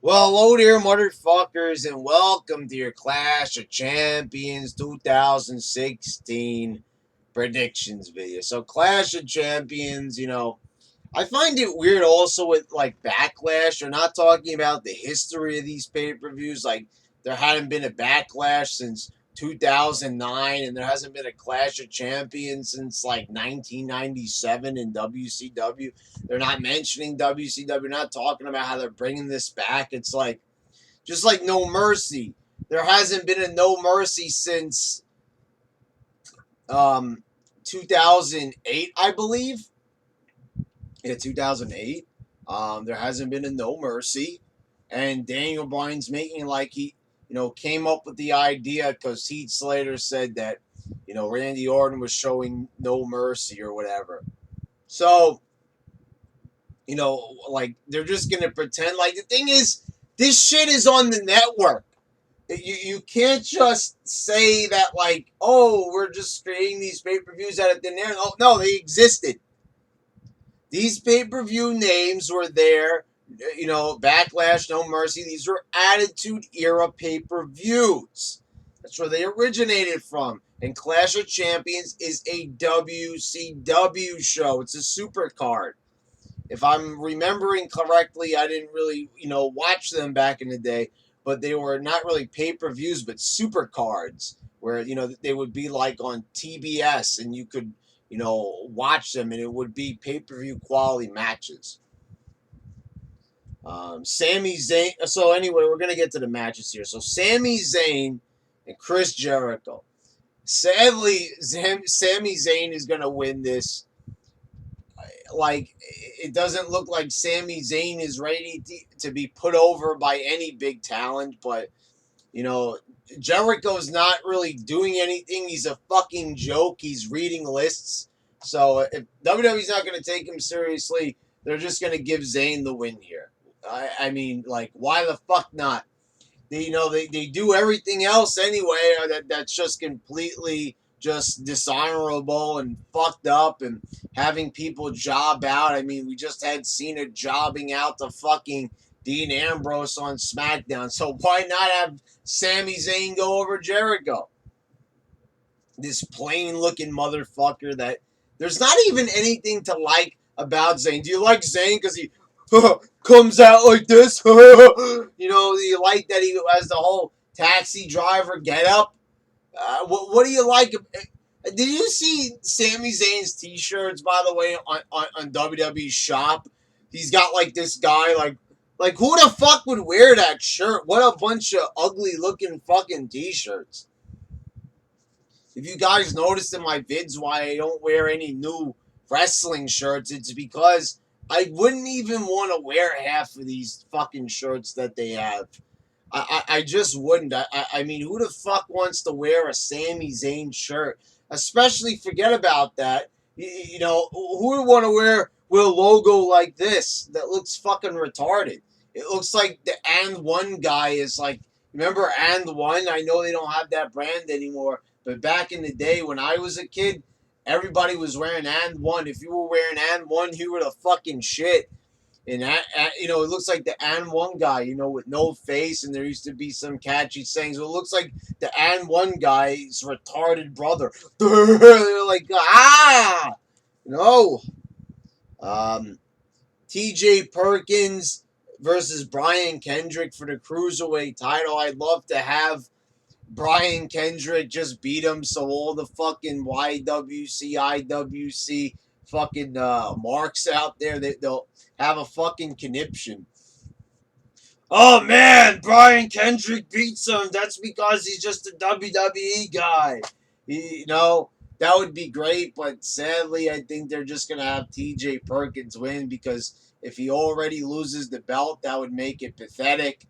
Well, hello there, motherfuckers, and welcome to your Clash of Champions 2016 predictions video. So, Clash of Champions, I find it weird also with like Backlash. They're not talking about the history of these pay per views. Like, there hadn't been a Backlash since 2009, and there hasn't been a Clash of Champions since like 1997 in WCW. They're not mentioning WCW, not talking about how they're bringing this back. It's like, just like No Mercy. There hasn't been a No Mercy since um, 2008, I believe. Yeah, 2008. There hasn't been a No Mercy, and Daniel Bryan's making like he, came up with the idea because Heath Slater said that, Randy Orton was showing No Mercy or whatever. So, like they're just gonna pretend. Like the thing is, this shit is on the network. You can't just say that like, oh, we're just creating these pay per views out of thin air. No, they existed. These pay per view names were there. Backlash, No Mercy. These were Attitude Era pay per views. That's where they originated from. And Clash of Champions is a WCW show. It's a super card. If I'm remembering correctly, I didn't really, watch them back in the day, but they were not really pay per views, but super cards where, they would be like on TBS and you could, watch them and it would be pay per view quality matches. Sami Zayn. So, anyway, we're going to get to the matches here. So, Sami Zayn and Chris Jericho. Sadly, Sami Zayn is going to win this. Like, it doesn't look like Sami Zayn is ready to be put over by any big talent, but you know, Jericho's not really doing anything. He's a fucking joke. He's reading lists. So if WWE's not going to take him seriously, they're just going to give Zayn the win here. I mean, like, why the fuck not? They do everything else anyway that's just completely just dishonorable and fucked up and having people job out. I mean, we just had Cena jobbing out to fucking Dean Ambrose on SmackDown. So why not have Sami Zayn go over Jericho? This plain looking motherfucker that there's not even anything to like about Zayn. Do you like Zayn because he comes out like this? Do you like that he has the whole taxi driver get up? What do you like? Did you see Sami Zayn's t-shirts, by the way, on WWE Shop? He's got like this guy, like who the fuck would wear that shirt? What a bunch of ugly looking fucking t-shirts. If you guys noticed in my vids why I don't wear any new wrestling shirts, it's because I wouldn't even want to wear half of these fucking shirts that they have. I just wouldn't. I mean, who the fuck wants to wear a Sami Zayn shirt? Especially, forget about that. Who would want to wear with a logo like this that looks fucking retarded? It looks like the And One guy is like, remember And One? I know they don't have that brand anymore, but back in the day when I was a kid, everybody was wearing And One. If you were wearing And One, you were the fucking shit. And it looks like the And One guy, with no face, and there used to be some catchy sayings. So it looks like the And One guy's retarded brother. They're like, no. Um, T.J. Perkins versus Brian Kendrick for the cruiserweight title. I'd love to have Brian Kendrick just beat him, so all the fucking YWC, IWC fucking marks out there, they'll have a fucking conniption. Oh man, Brian Kendrick beats him. That's because he's just a WWE guy. That would be great, but sadly, I think they're just gonna have T.J. Perkins win because if he already loses the belt, that would make it pathetic.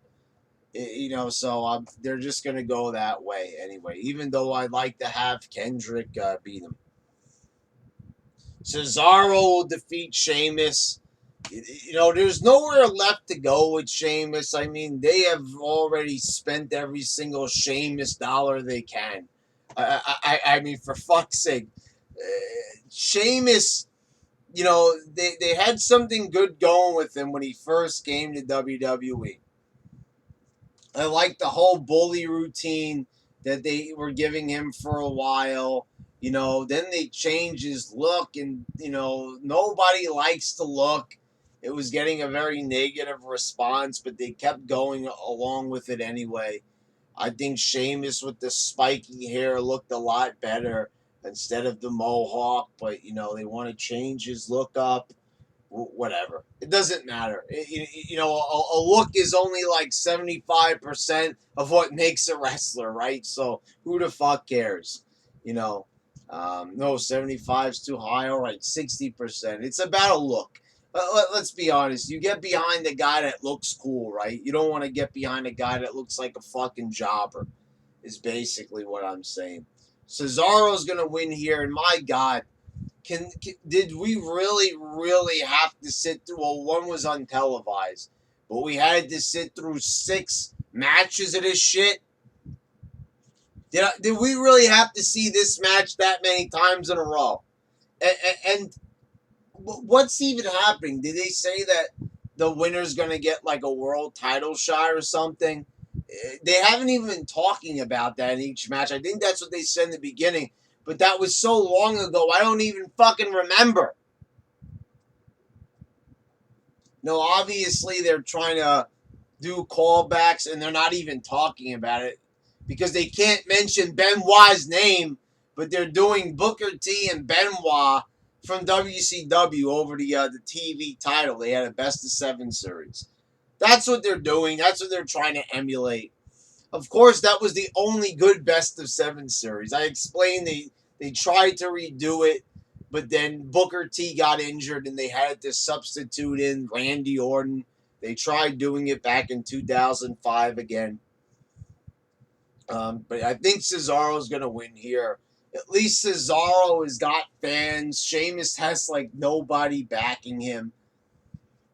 So they're just gonna go that way anyway. Even though I'd like to have Kendrick beat him. Cesaro will defeat Sheamus. There's nowhere left to go with Sheamus. I mean, they have already spent every single Sheamus dollar they can. I mean, for fuck's sake, Sheamus. They had something good going with him when he first came to WWE. I like the whole bully routine that they were giving him for a while. Then they changed his look, and nobody likes the look. It was getting a very negative response, but they kept going along with it anyway. I think Sheamus with the spiky hair looked a lot better instead of the mohawk, but they want to change his look up. Whatever. It doesn't matter. A look is only like 75% of what makes a wrestler, right? So who the fuck cares? No, 75 is too high. All right, 60%. It's about a look. Let's be honest. You get behind the guy that looks cool, right? You don't want to get behind a guy that looks like a fucking jobber, is basically what I'm saying. Cesaro's going to win here, and my God, did we really have to sit through? Well, one was untelevised, but we had to sit through 6 matches of this shit. Did we really have to see this match that many times in a row? And what's even happening? Did they say that the winner's gonna get like a world title shot or something? They haven't even been talking about that in each match. I think that's what they said in the beginning, but that was so long ago, I don't even fucking remember. No, obviously they're trying to do callbacks and they're not even talking about it because they can't mention Benoit's name, but they're doing Booker T and Benoit from WCW over the TV title. They had a best of 7 series. That's what they're doing. That's what they're trying to emulate. Of course, that was the only good best of 7 series. I explained they tried to redo it, but then Booker T got injured and they had to substitute in Randy Orton. They tried doing it back in 2005 again. But I think Cesaro's going to win here. At least Cesaro has got fans. Sheamus has like nobody backing him.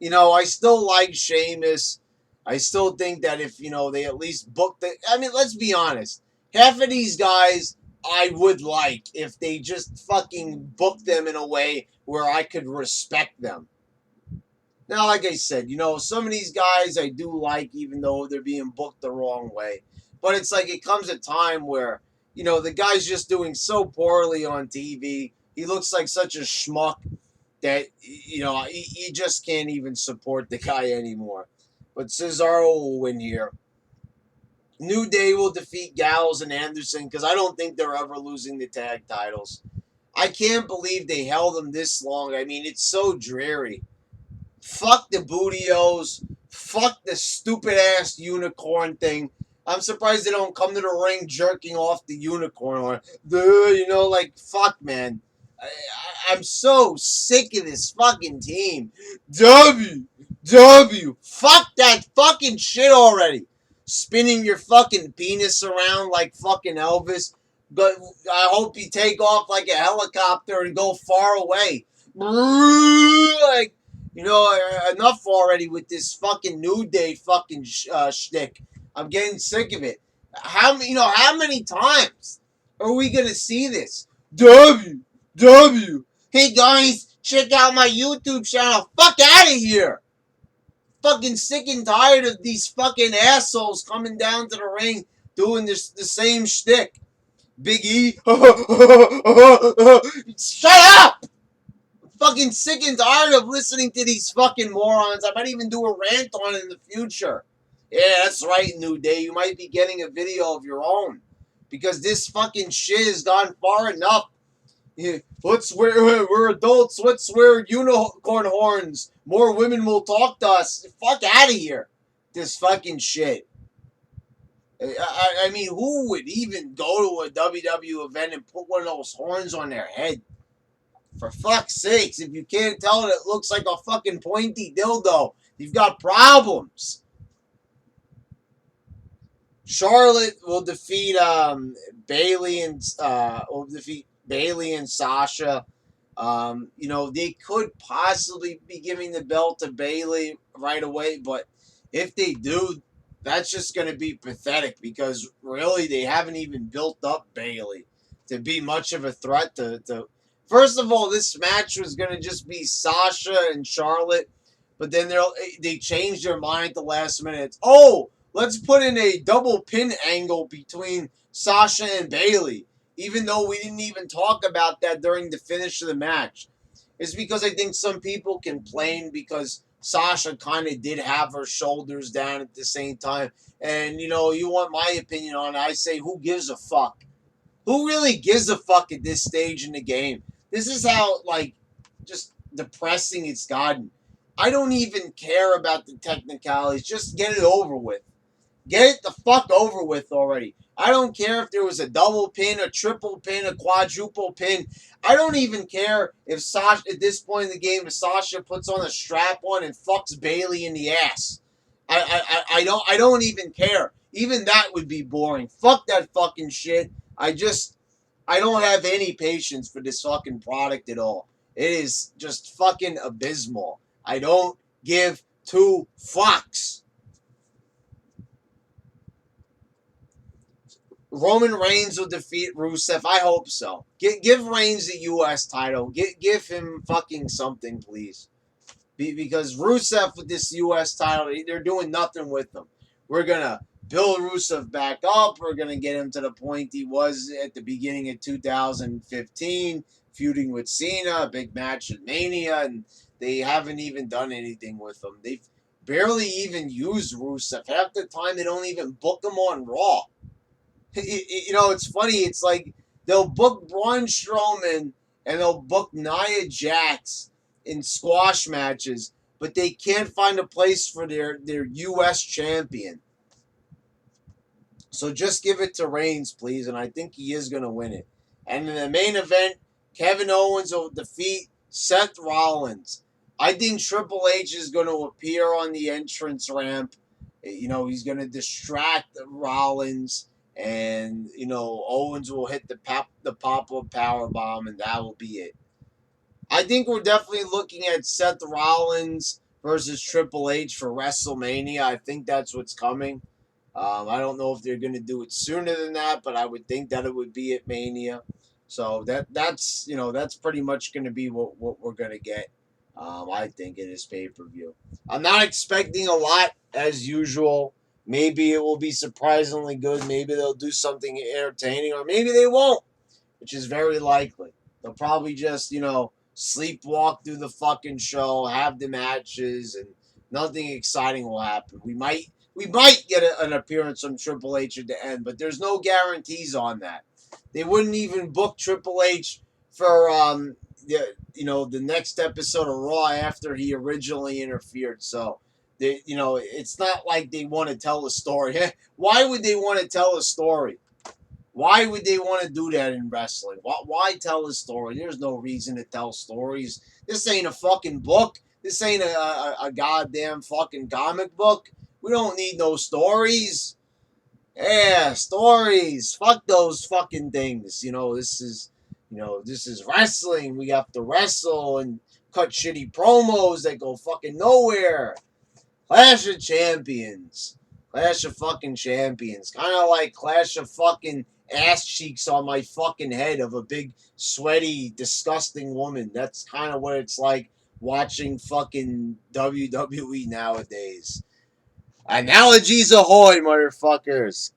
I still like Sheamus. I still think that if, they at least booked it. I mean, let's be honest. Half of these guys I would like if they just fucking booked them in a way where I could respect them. Now, like I said, some of these guys I do like, even though they're being booked the wrong way. But it's like it comes a time where, the guy's just doing so poorly on TV. He looks like such a schmuck that, you just can't even support the guy anymore. But Cesaro will win here. New Day will defeat Gallows and Anderson because I don't think they're ever losing the tag titles. I can't believe they held them this long. I mean, it's so dreary. Fuck the Bootios. Fuck the stupid-ass unicorn thing. I'm surprised they don't come to the ring jerking off the unicorn. Or, fuck, man. I'm so sick of this fucking team. W. Fuck that fucking shit already. Spinning your fucking penis around like fucking Elvis. But I hope you take off like a helicopter and go far away. Like, enough already with this fucking New Day fucking shtick. I'm getting sick of it. How many times are we gonna see this? W. Hey guys, check out my YouTube channel. Fuck out of here. Fucking sick and tired of these fucking assholes coming down to the ring doing the same shtick. Big E. Shut up! I'm fucking sick and tired of listening to these fucking morons. I might even do a rant on it in the future. Yeah, that's right, New Day. You might be getting a video of your own. Because this fucking shit has gone far enough. Yeah, we're adults. Let's wear unicorn horns. More women will talk to us. Fuck out of here. This fucking shit. I mean, who would even go to a WWE event and put one of those horns on their head? For fuck's sakes, if you can't tell it looks like a fucking pointy dildo, you've got problems. Charlotte will defeat Bayley and Sasha. They could possibly be giving the belt to Bayley right away, but if they do, that's just going to be pathetic because really they haven't even built up Bayley to be much of a threat to. First of all, this match was going to just be Sasha and Charlotte, but then they changed their mind at the last minute. Oh, Let's put in a double pin angle between Sasha and Bayley, even though we didn't even talk about that during the finish of the match. It's because I think some people complain because Sasha kind of did have her shoulders down at the same time. And, you want my opinion on it. I say, who gives a fuck? Who really gives a fuck at this stage in the game? This is how, just depressing it's gotten. I don't even care about the technicalities. Just get it over with. Get it the fuck over with already. I don't care if there was a double pin, a triple pin, a quadruple pin. I don't even care if Sasha, at this point in the game, if Sasha puts on a strap on and fucks Bayley in the ass. I don't even care. Even that would be boring. Fuck that fucking shit. I don't have any patience for this fucking product at all. It is just fucking abysmal. I don't give two fucks. Roman Reigns will defeat Rusev. I hope so. Give Reigns the U.S. title. Give him fucking something, please. Because Rusev with this U.S. title, they're doing nothing with him. We're going to build Rusev back up. We're going to get him to the point he was at the beginning of 2015, feuding with Cena, a big match at Mania, and they haven't even done anything with him. They've barely even used Rusev. Half the time, they don't even book him on Raw. It's funny. It's like they'll book Braun Strowman and they'll book Nia Jax in squash matches, but they can't find a place for their U.S. champion. So just give it to Reigns, please, and I think he is going to win it. And in the main event, Kevin Owens will defeat Seth Rollins. I think Triple H is going to appear on the entrance ramp. He's going to distract Rollins. And, Owens will hit the pop-up powerbomb, and that will be it. I think we're definitely looking at Seth Rollins versus Triple H for WrestleMania. I think that's what's coming. I don't know if they're going to do it sooner than that, but I would think that it would be at Mania. So that's pretty much going to be what we're going to get, I think, in this pay-per-view. I'm not expecting a lot, as usual. Maybe it will be surprisingly good. Maybe they'll do something entertaining, or maybe they won't, which is very likely. They'll probably just, sleepwalk through the fucking show, have the matches, and nothing exciting will happen. We might get an appearance from Triple H at the end, but there's no guarantees on that. They wouldn't even book Triple H for the next episode of Raw after he originally interfered. So it's not like they want to tell a story. Why would they want to tell a story? Why would they want to do that in wrestling? Why tell a story? There's no reason to tell stories. This ain't a fucking book. This ain't a goddamn fucking comic book. We don't need no stories. Yeah, stories. Fuck those fucking things. This is wrestling. We have to wrestle and cut shitty promos that go fucking nowhere. Clash of Champions. Clash of fucking Champions. Kind of like Clash of fucking ass cheeks on my fucking head of a big, sweaty, disgusting woman. That's kind of what it's like watching fucking WWE nowadays. Analogies ahoy, motherfuckers.